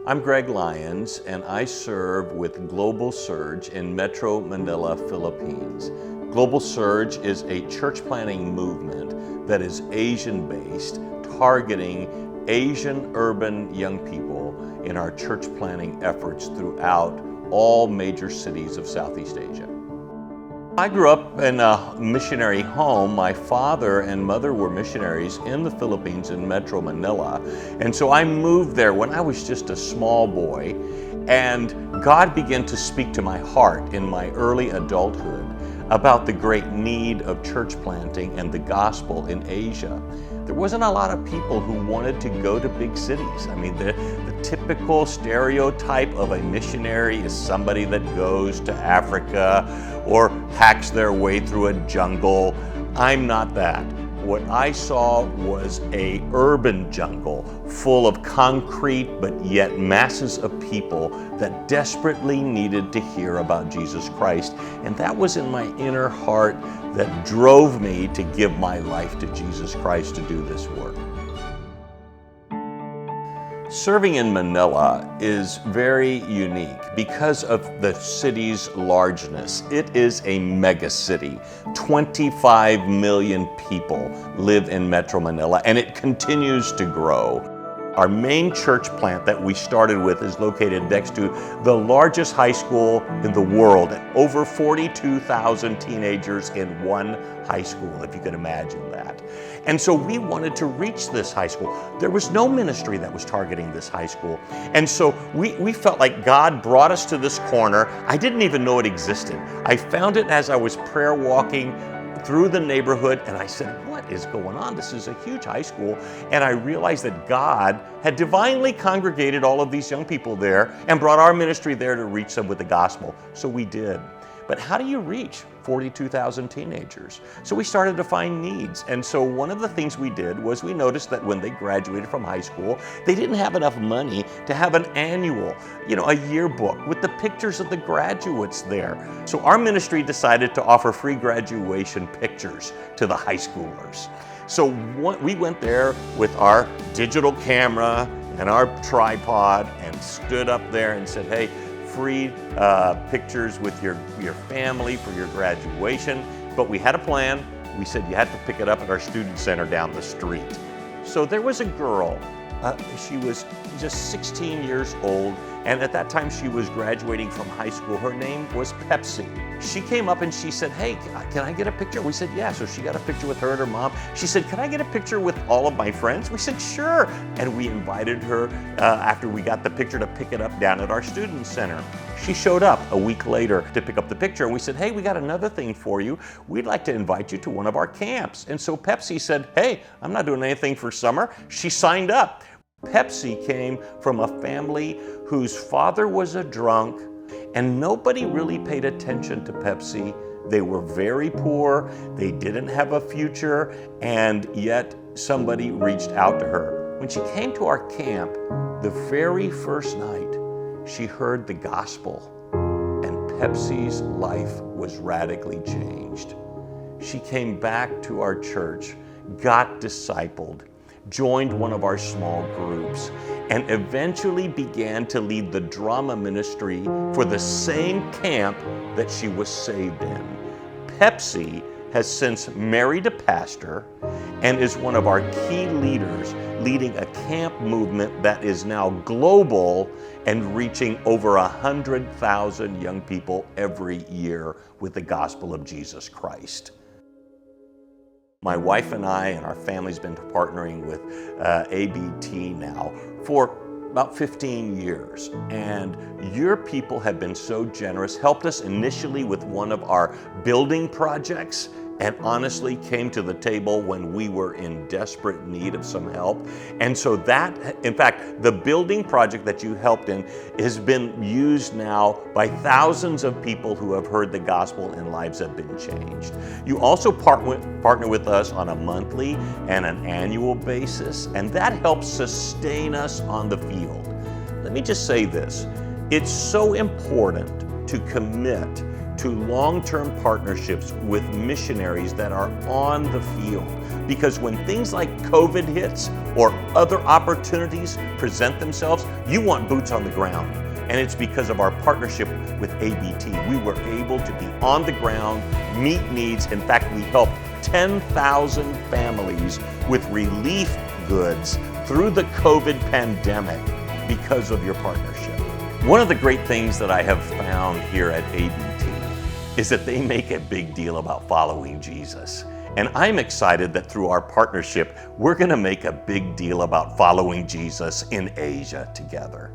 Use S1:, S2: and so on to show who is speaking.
S1: I'm Greg Lyons, and I serve with Global Surge in Metro Manila, Philippines. Global Surge is a church planting movement that is Asian-based, targeting Asian urban young people in our church planting efforts throughout all major cities of Southeast Asia. I grew up in a missionary home. My father and mother were missionaries in the Philippines in Metro Manila. And so I moved there when I was just a small boy, and God began to speak to my heart in my early adulthood about the great need of church planting and the gospel in Asia. There wasn't a lot of people who wanted to go to big cities. I mean, the typical stereotype of a missionary is somebody that goes to Africa or hacks their way through a jungle. I'm not that. What I saw was an urban jungle full of concrete but yet masses of people that desperately needed to hear about Jesus Christ. And that was in my inner heart that drove me to give my life to Jesus Christ to do this work. Serving in Manila is very unique because of the city's largeness. It is a mega city. 25 million people live in Metro Manila, and it continues to grow. Our main church plant that we started with is located next to the largest high school in the world. Over 42,000 teenagers in one high school, if you can imagine that. And so we wanted to reach this high school. There was no ministry that was targeting this high school. And so we felt like God brought us to this corner. I didn't even know it existed. I found it as I was prayer walking through the neighborhood, and I said, what is going on? This is a huge high school. And I realized that God had divinely congregated all of these young people there and brought our ministry there to reach them with the gospel. So we did. But how do you reach 42,000 teenagers? So we started to find needs. And so one of the things we did was we noticed that when they graduated from high school, they didn't have enough money to have an annual, a yearbook with the pictures of the graduates there. So our ministry decided to offer free graduation pictures to the high schoolers. So we went there with our digital camera and our tripod and stood up there and said, hey, free pictures with your family for your graduation. But we had a plan. We said you had to pick it up at our student center down the street. So there was a girl, she was just 16 years old, and at that time she was graduating from high school. Her name was Pepsi. She came up and she said, hey, can I get a picture? We said, yeah. So she got a picture with her and her mom. She said, can I get a picture with all of my friends? We said, sure. And we invited her after we got the picture to pick it up down at our student center. She showed up a week later to pick up the picture, and we said, hey, we got another thing for you. We'd like to invite you to one of our camps. And so Pepsi said, hey, I'm not doing anything for summer. She signed up. Pepsi came from a family whose father was a drunk, and nobody really paid attention to Pepsi. They were very poor, they didn't have a future, and yet somebody reached out to her. When she came to our camp, the very first night, she heard the gospel, and Pepsi's life was radically changed. She came back to our church, got discipled, joined one of our small groups, and eventually began to lead the drama ministry for the same camp that she was saved in. Pepsi has since married a pastor and is one of our key leaders, leading a camp movement that is now global and reaching over 100,000 young people every year with the gospel of Jesus Christ. My wife and I and our family's been partnering with ABT now for about 15 years. And your people have been so generous, helped us initially with one of our building projects, and honestly came to the table when we were in desperate need of some help. And so that, in fact, the building project that you helped in has been used now by thousands of people who have heard the gospel and lives have been changed. You also partner with us on a monthly and an annual basis, and that helps sustain us on the field. Let me just say this, it's so important to commit to long-term partnerships with missionaries that are on the field. Because when things like COVID hits or other opportunities present themselves, you want boots on the ground. And it's because of our partnership with ABT. We were able to be on the ground, meet needs. In fact, we helped 10,000 families with relief goods through the COVID pandemic because of your partnership. One of the great things that I have found here at ABT is that they make a big deal about following Jesus. And I'm excited that through our partnership, we're going to make a big deal about following Jesus in Asia together.